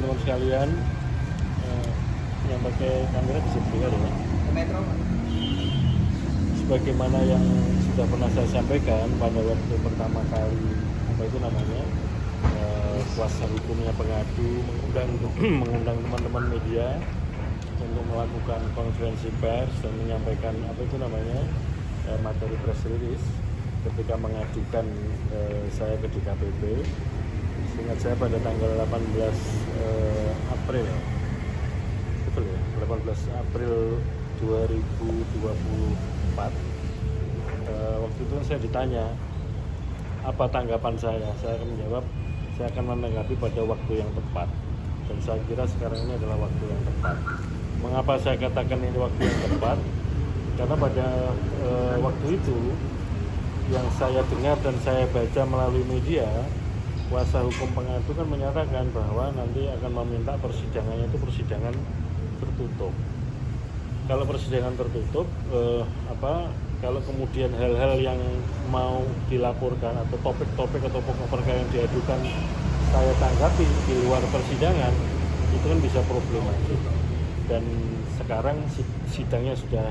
teman-teman sekalian yang pakai kamera bisa dengar ya. Sebagaimana yang sudah pernah saya sampaikan pada waktu pertama kali kuasa hukumnya pengadu mengundang teman-teman media untuk melakukan konferensi pers dan menyampaikan materi press release ketika mengajukan saya ke DKPP. Seingat saya pada tanggal 18 April, betul ya, 18 April 2024. Waktu itu saya ditanya apa tanggapan saya akan menjawab saya akan menanggapi pada waktu yang tepat, dan saya kira sekarang ini adalah waktu yang tepat. Mengapa saya katakan ini waktu yang tepat? Karena pada waktu itu yang saya dengar dan saya baca melalui media, kuasa hukum pengadu kan menyatakan bahwa nanti akan meminta persidangannya itu persidangan tertutup. Kalau persidangan tertutup, kalau kemudian hal-hal yang mau dilaporkan atau topik-topik atau pokok perkara yang diajukan saya tanggapi di luar persidangan, itu kan bisa problematik. Dan sekarang sidangnya sudah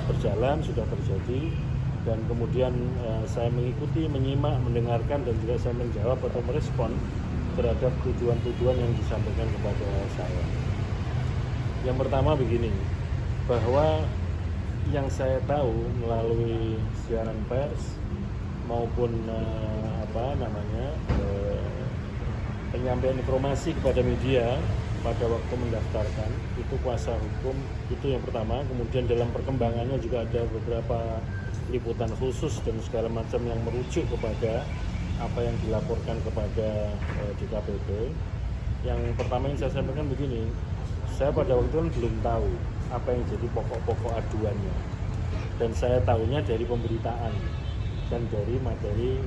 berjalan, sudah terjadi, dan kemudian saya mengikuti, menyimak, mendengarkan, dan juga saya menjawab atau merespon terhadap tujuan-tujuan yang disampaikan kepada saya. Yang pertama begini, bahwa yang saya tahu melalui siaran pers maupun penyampaian informasi kepada media pada waktu mendaftarkan, itu kuasa hukum itu yang pertama. Kemudian dalam perkembangannya juga ada beberapa liputan khusus dan segala macam yang merujuk kepada apa yang dilaporkan kepada DKPP. Yang pertama yang saya sampaikan begini, saya pada waktu itu belum tahu apa yang jadi pokok-pokok aduannya, dan saya tahunya dari pemberitaan dan dari materi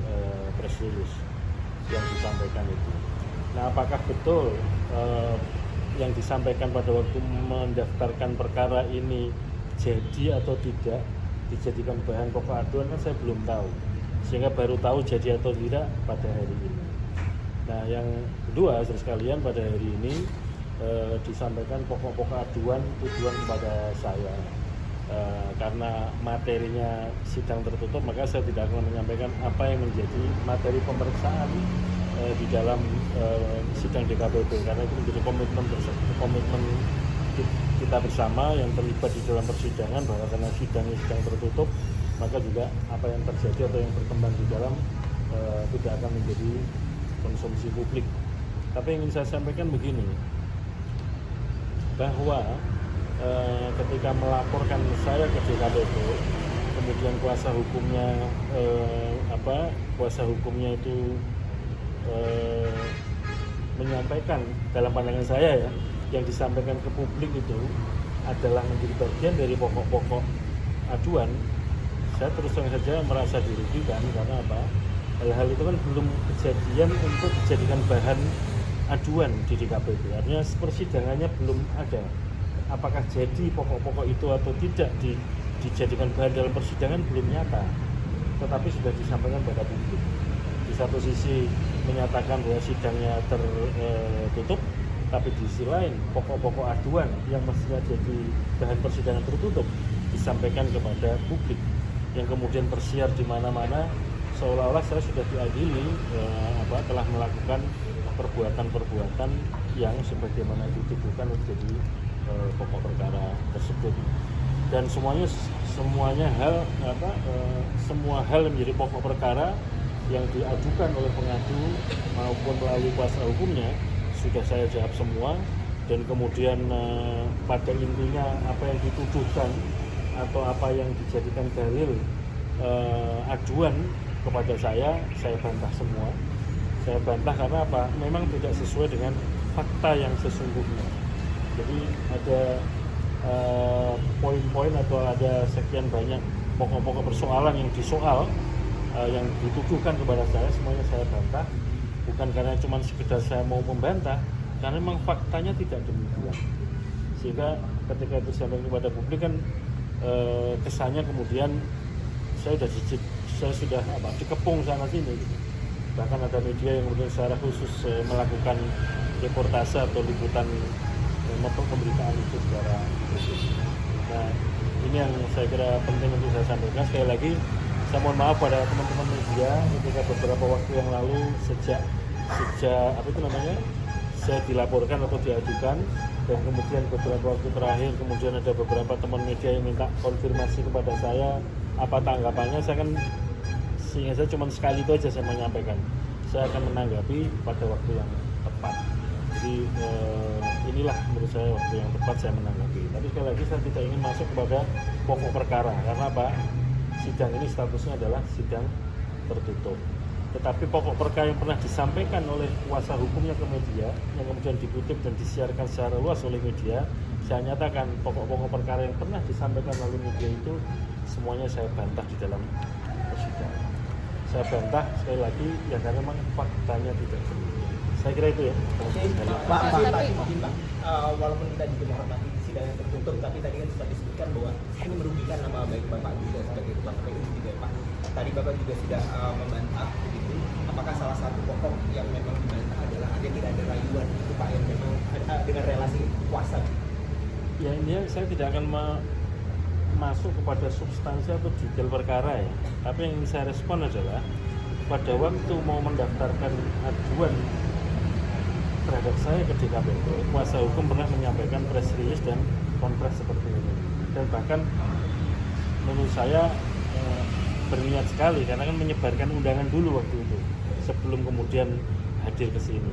press release yang disampaikan itu. Nah, apakah betul yang disampaikan pada waktu mendaftarkan perkara ini jadi atau tidak dijadikan bahan pokok aduan, kan saya belum tahu, sehingga baru tahu jadi atau tidak pada hari ini. Nah, yang kedua, saudara sekalian, pada hari ini disampaikan pokok-pokok aduan tujuan kepada saya. Karena materinya sidang tertutup, maka saya tidak akan menyampaikan apa yang menjadi materi pemeriksaan di dalam sidang DKPP, karena itu menjadi komitmen kita bersama yang terlibat di dalam persidangan, bahwa karena sidangnya sidang tertutup, maka juga apa yang terjadi atau yang berkembang di dalam tidak akan menjadi konsumsi publik. Tapi yang ingin saya sampaikan begini, bahwa ketika melaporkan saya ke DKPP, kemudian kuasa hukumnya itu menyampaikan, dalam pandangan saya ya, yang disampaikan ke publik itu adalah menjadi bagian dari pokok-pokok aduan. Saya terus terang saja merasa dirugikan, karena apa? Hal-hal itu kan belum kejadian untuk dijadikan bahan aduan di DKPP. Artinya persidangannya belum ada. Apakah jadi pokok-pokok itu atau tidak dijadikan bahan dalam persidangan belum nyata, tetapi sudah disampaikan pada publik. Di satu sisi menyatakan bahwa sidangnya tertutup, tapi di sisi lain pokok-pokok aduan yang mestinya jadi bahan persidangan tertutup disampaikan kepada publik, yang kemudian tersiar di mana-mana seolah-olah saya sudah diadili telah melakukan perbuatan-perbuatan yang sebagaimana dituduhkan menjadi pokok perkara tersebut. Dan semua hal yang menjadi pokok perkara yang diajukan oleh pengadu maupun melalui kuasa hukumnya sudah saya jawab semua, dan kemudian pada intinya apa yang dituduhkan atau apa yang dijadikan dalil aduan kepada saya bantah semua. Saya bantah karena apa? Memang tidak sesuai dengan fakta yang sesungguhnya. Jadi ada poin-poin atau ada sekian banyak pokok-pokok persoalan yang disoal, yang dituduhkan kepada saya, semuanya saya bantah. Bukan karena cuma sekedar saya mau membantah, karena memang faktanya tidak demikian. Sehingga ketika itu disampaikan kepada publik kan kesannya kemudian saya sudah dikepung sana sini. Bahkan ada media yang kemudian secara khusus melakukan reportase atau liputan pemberitaan itu secara khusus. Nah, ini yang saya kira penting untuk saya sampaikan. Sekali lagi, saya mohon maaf pada teman-teman media ketika beberapa waktu yang lalu sejak apa itu namanya, saya dilaporkan atau diajukan, dan kemudian beberapa waktu terakhir kemudian ada beberapa teman media yang minta konfirmasi kepada saya apa tanggapannya. Saya kan sehingga saya cuma sekali itu aja saya menyampaikan, saya akan menanggapi pada waktu yang tepat. Jadi inilah menurut saya waktu yang tepat saya menanggapi. Tapi sekali lagi saya tidak ingin masuk kepada pokok perkara, karena apa? Sidang ini statusnya adalah sidang tertutup. Tetapi pokok perkara yang pernah disampaikan oleh kuasa hukumnya ke media, yang kemudian dikutip dan disiarkan secara luas oleh media, saya nyatakan pokok-pokok perkara yang pernah disampaikan oleh media itu semuanya saya bantah di dalam persidangan. Saya bantah sekali lagi ya karena memang faktanya tidak benar. Saya kira itu ya. Pak, walaupun kita juga menghormati sidang yang tertutup, tapi tadi kan sudah disebutkan bahwa ini merugikan nama baik Bapak juga sebagai ketua KPU juga, Pak. Tadi Bapak juga sudah membantah begitu. Apakah salah satu pokok yang memang dibantah adalah agar tidak ada rayuan itu Pak, yang memang dengan relasi kuasa? Ya ini saya tidak akan masuk kepada substansi atau detail perkara ya. Tapi yang ingin saya respon adalah pada waktu mau mendaftarkan aduan terhadap saya ke DKPP, kuasa hukum pernah menyampaikan press release dan konfres seperti ini. Dan bahkan menurut saya berniat sekali karena kan menyebarkan undangan dulu waktu itu sebelum kemudian hadir ke sini.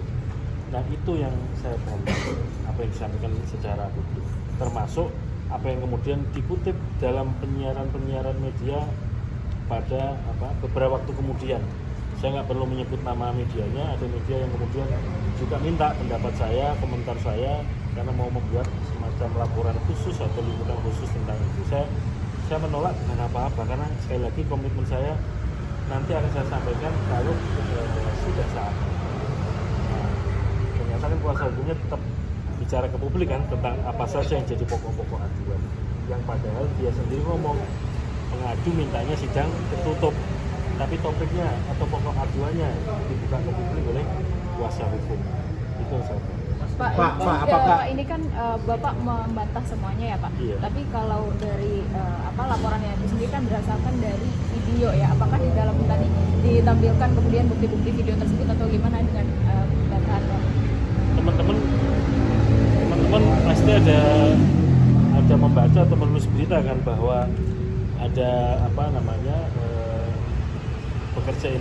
Nah itu yang saya bantah, apa yang disampaikan secara publik, termasuk apa yang kemudian dikutip dalam penyiaran media pada beberapa waktu kemudian. Saya nggak perlu menyebut nama medianya, ada media yang kemudian juga minta pendapat saya, komentar saya, karena mau membuat semacam laporan khusus atau liputan khusus tentang itu. Saya menolak dengan apa-apa, karena sekali lagi komitmen saya nanti akan saya sampaikan kalau sudah saatnya. Nah, ternyata kan kuasa hukumnya tetap bicara ke publik kan tentang apa saja yang jadi pokok-pokok aduan, yang padahal dia sendiri ngomong pengadu mintanya sidang tertutup, tapi topiknya atau pokok aduannya dibuka ke publik oleh kuasa hukum. Itu yang saya Pak, apakah ini kan Bapak membantah semuanya ya Pak? Iya. Tapi kalau dari laporannya itu sendiri kan berdasarkan dari video ya, apakah di dalam tadi ditampilkan kemudian bukti-bukti video tersebut atau gimana dengan bantahan Bapak? Teman-teman pasti ada membaca atau menulis berita kan bahwa ada pekerja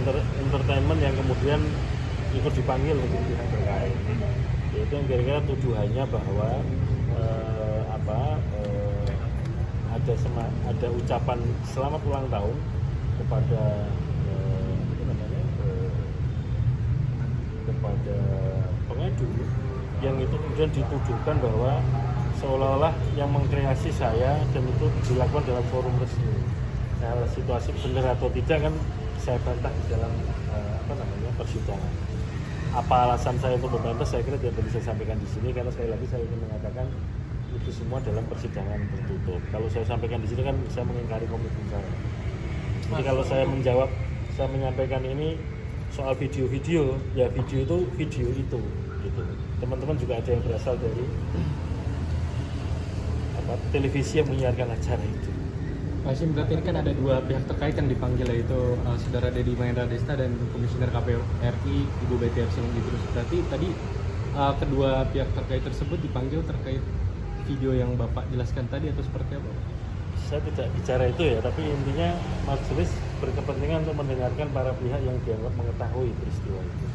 entertainment yang kemudian ikut dipanggil untuk pihak terkait. Yaitu yang kira-kira tuduhannya bahwa ada ucapan selamat ulang tahun kepada kepada pengadu, yang itu kemudian dituduhkan bahwa seolah-olah yang mengkreasi saya dan itu dilakukan dalam forum resmi. Nah, situasi benar atau tidak kan saya bantah di dalam persidangan. Apa alasan saya untuk membantah, saya kira tidak bisa sampaikan di sini, karena sekali lagi saya ingin mengatakan itu semua dalam persidangan tertutup. Kalau saya sampaikan di sini kan saya mengingkari komitmen saya. Jadi kalau saya menyampaikan ini soal video-video, ya video itu gitu. Teman-teman juga ada yang berasal dari televisi yang menyiarkan acara itu. Pak Hashim, berarti ini kan ada dua pihak terkait yang dipanggil, yaitu Saudara Dedi Mahendra Desta dan Komisioner KPU RI Ibu Betty Epsilon Idrus. Berarti tadi kedua pihak terkait tersebut dipanggil terkait video yang Bapak jelaskan tadi atau seperti apa? Saya tidak bicara itu ya, tapi intinya majelis berkepentingan untuk mendengarkan para pihak yang dianggap mengetahui peristiwa itu.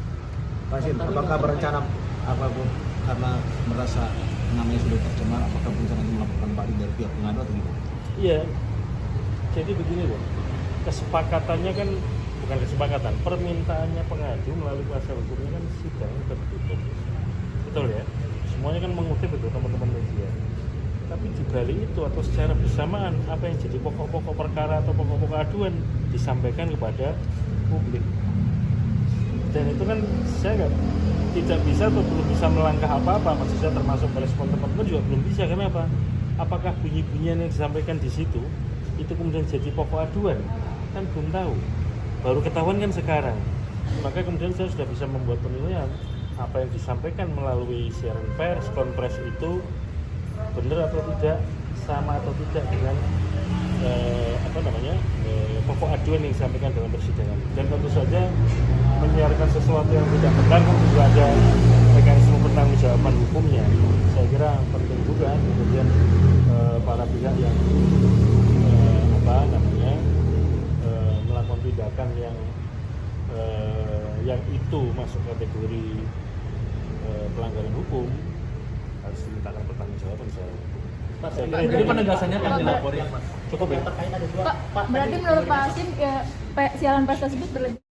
Pak Hashim, apakah berencana apapun karena merasa namanya sudah tercemar, apakah berencana melakukan banding dari pihak pengadu atau gimana? Iya, jadi begini loh, kesepakatannya kan bukan kesepakatan, permintaannya pengadu melalui kuasa hukumnya kan sidang tertutup, betul ya? Semuanya kan mengutip itu teman-teman media. Tapi di balik itu atau secara bersamaan apa yang jadi pokok-pokok perkara atau pokok-pokok aduan disampaikan kepada publik. Dan itu kan saya tidak bisa atau belum bisa melangkah apa-apa, maksud saya termasuk merespon teman-teman juga belum bisa. Kenapa? Apakah bunyi-bunyian yang disampaikan di situ itu kemudian jadi pokok aduan? Kan belum tahu, baru ketahuan kan sekarang. Maka kemudian saya sudah bisa membuat penilaian apa yang disampaikan melalui siaran pers, konferensi itu benar atau tidak, sama atau tidak dengan pokok aduan yang disampaikan dalam persidangan. Dan tentu saja menyiarkan sesuatu yang tidak benar kan juga ada mekanisme pertanggungjawaban hukumnya. Saya kira penting juga kemudian para pihak yang melakukan tindakan yang itu masuk kategori pelanggaran hukum harus dimintakan pertanggungjawaban secara hukum. Jadi penegasannya akan dilaporin. Cukup ya. Pak, berarti menurut Pak Hasim siaran pers tersebut berlebihan.